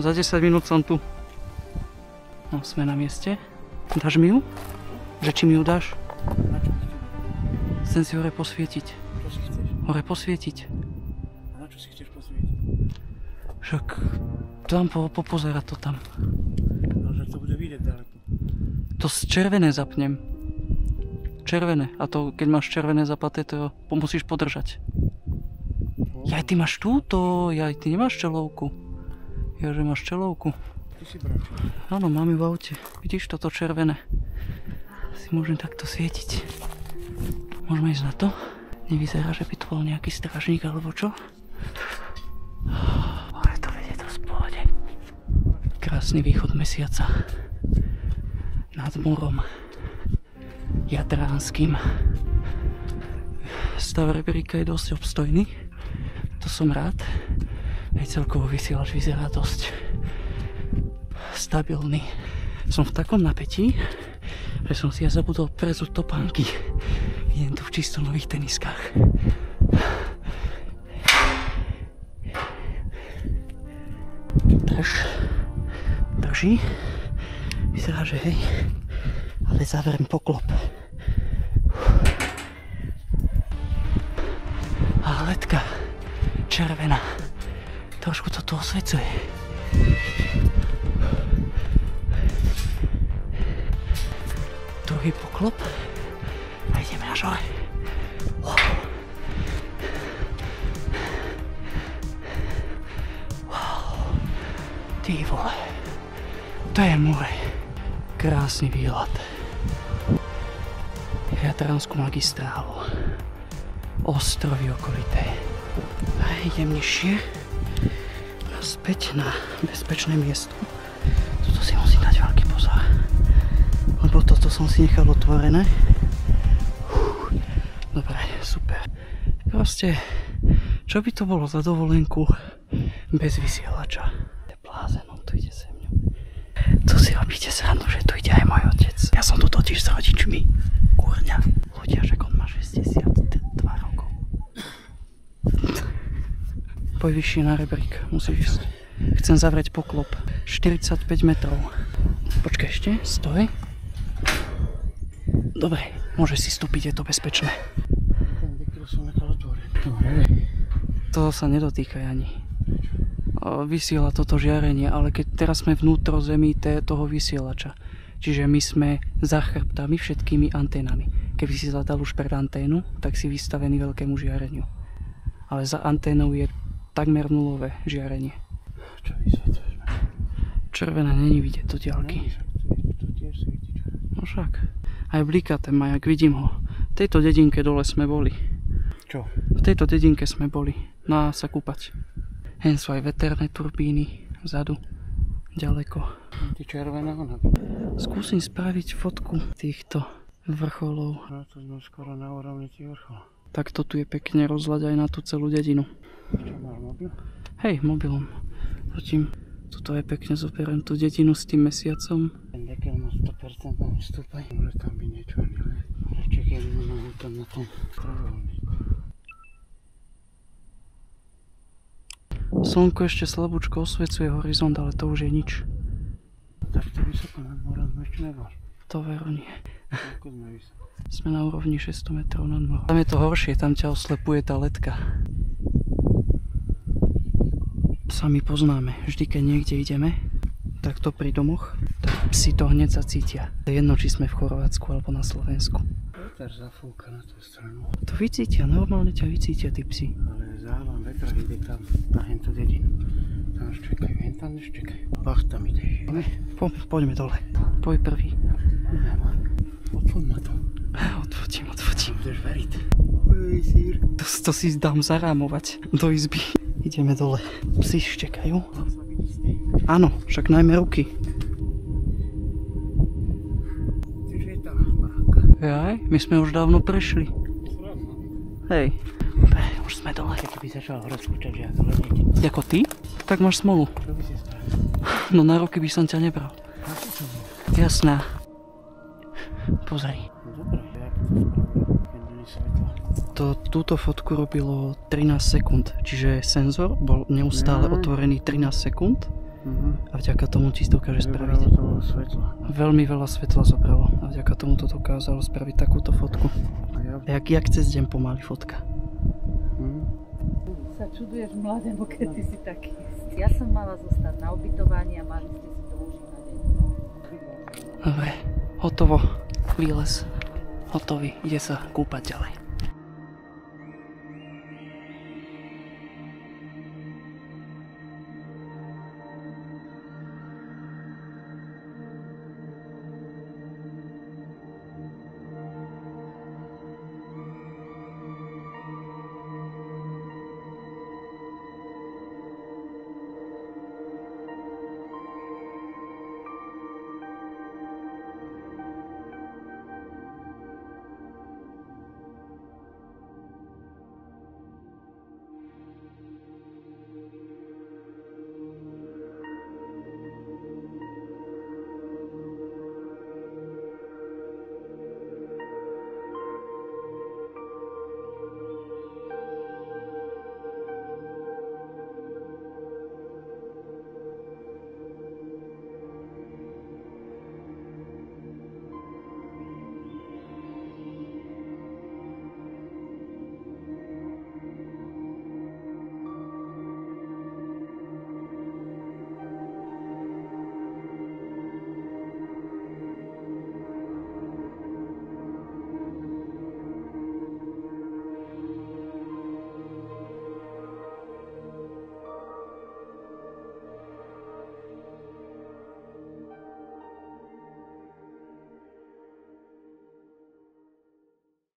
Za 10 minút som tu. No, sme na mieste. Dáš mi ju? Že či mi ju dáš? Chcem si hore posvietiť. Čo si chceš? Hore posvietiť. A na čo si chceš posvietiť? Však tam popozerať to tam. No, že to bude vidieť ďaleko. To červené zapnem. Červené. A to, keď máš červené zapaté, to musíš podržať. Jaj, ty máš túto. Jaj, ty nemáš čelovku. Ja, že máš čelovku. Ty si bravčo. Áno, mám ju v aute. Vidíš toto červené? Si môžem takto svietiť. Môžeme ísť na to? Nevyzerá, že by to bol nejaký strážnik alebo čo? Ale to vedie to v pohode. Krásny východ mesiaca. Nad morom. Jadránskym. Stav rebríka je dosť obstojný. To som rád. Aj celkovo vysielač vyzerá dosť stabilný. Som v takom napätí, že som si ja zabudol prezúť topánky. Idem tu v čisto nových teniskách. Drží. Vyzerá, že hej. Ale zaverím poklop. A ledka červená. Trošku to tu osvecuje. Druhý poklop. A ideme až hore. Wow. Wow. Ty vole. To je more. Krásny výhľad. Jadranskú magistrálu. Ostrovy okolité. A idem nižšie. Späť na bezpečné miesto. Toto si musím dať veľký pozor. Lebo toto som si nechal otvorené. Dobre, super. Proste, čo by to bolo za dovolenku bez vysielača? Blázen, on tu ide se mňou. To si robíte srandu, že tu ide aj môj otec. Ja som tu totiž s rodičmi. Kurňa. Ľudia, že on má 62 rokov. Poď vyššie na rebrík, musíš ísť. Chcem zavrieť poklop. 45 metrov. Počkaj ešte, stoj. Dobre, môžeš si vstúpiť, je to bezpečné. To sa nedotýka ani. Vysiela toto žiarenie, ale keď teraz sme vnútro zemi toho vysielača. Čiže my sme za chrbtami všetkými anténami. Keby si zadal už pred anténu, tak si vystavený veľkému žiareniu. Ale za anténou je takmer nulové žiarenie. Čo vysvetľuješ? Červené není vidieť do diaľky. No však. Aj blíka ten majak, vidím ho. V tejto dedinke dole sme boli. Čo? V tejto dedinke sme boli. No sa kúpať. Hen sú aj veterné turbíny vzadu. Ďaleko. Ty červená ona. Skúsim spraviť fotku týchto vrcholov. No to sme skoro na úrovni tých vrcholov. Tak to tu je pekne rozhľad aj na tú celú dedinu. Čo máš mobil? Hej, mobilom. Zatím tuto je pekne zoberiem tú dedinu s tým mesiacom. Ten dekel má 100% stúpaj. Môže tam byť niečo ani len. Ale čekaj, mám tam na tom trojuholníku. Slnko ešte slabúčko osvecuje horizont, ale to už je nič. Tak to vysoko nad morom sme ešte nebol. To veru nie. Ako sme vysoko? Sme na úrovni 600 metrov nad morom. Tam je to horšie, tam ťa oslepuje tá ledka. Sami poznáme, vždy keď niekde ideme, takto pri domoch, tak psi to hneď zacítia. Je jedno, či sme v Chorvátsku alebo na Slovensku. Veter zafúka na tú stranu. To vycítia, normálne ťa vycítia tí psi. Ale závan vetra ide tam na hentú dedinu. Tam už čekajú, tam už čekajú. Bach, tam ide. Poďme dole. Poď prvý. Odfot ma to. Odfotím. Budeš veriť. To si dám zarámovať do izby. Ideme dole. Psi štekajú. Áno, však najmä ruky. Jaj, my sme už dávno prešli. Hej. Dobre, už sme dole. Keby začal rozkúčať, že ja dole nejdem. Jako ty? Tak máš smolu. Čo by si spravil? No na ruky by som ťa nebral. Jasná. Pozri. Dobre, jak to spravil, keď není svetla. Túto fotku robilo 13 sekúnd, čiže senzor bol neustále otvorený 13 sekúnd A vďaka tomu ti to dokáže spraviť. To bolo svetlo. Veľmi veľa svetla zobralo a vďaka tomu to dokázalo spraviť takúto fotku. A jak cez deň pomaly fotka. Sa čuduješ mladému, keď ty si taký istý. Ja som mala zostať na ubytovaní a mali ste si to užívať. Dobre, hotovo. Výlez. Hotový. Ide sa kúpať ďalej.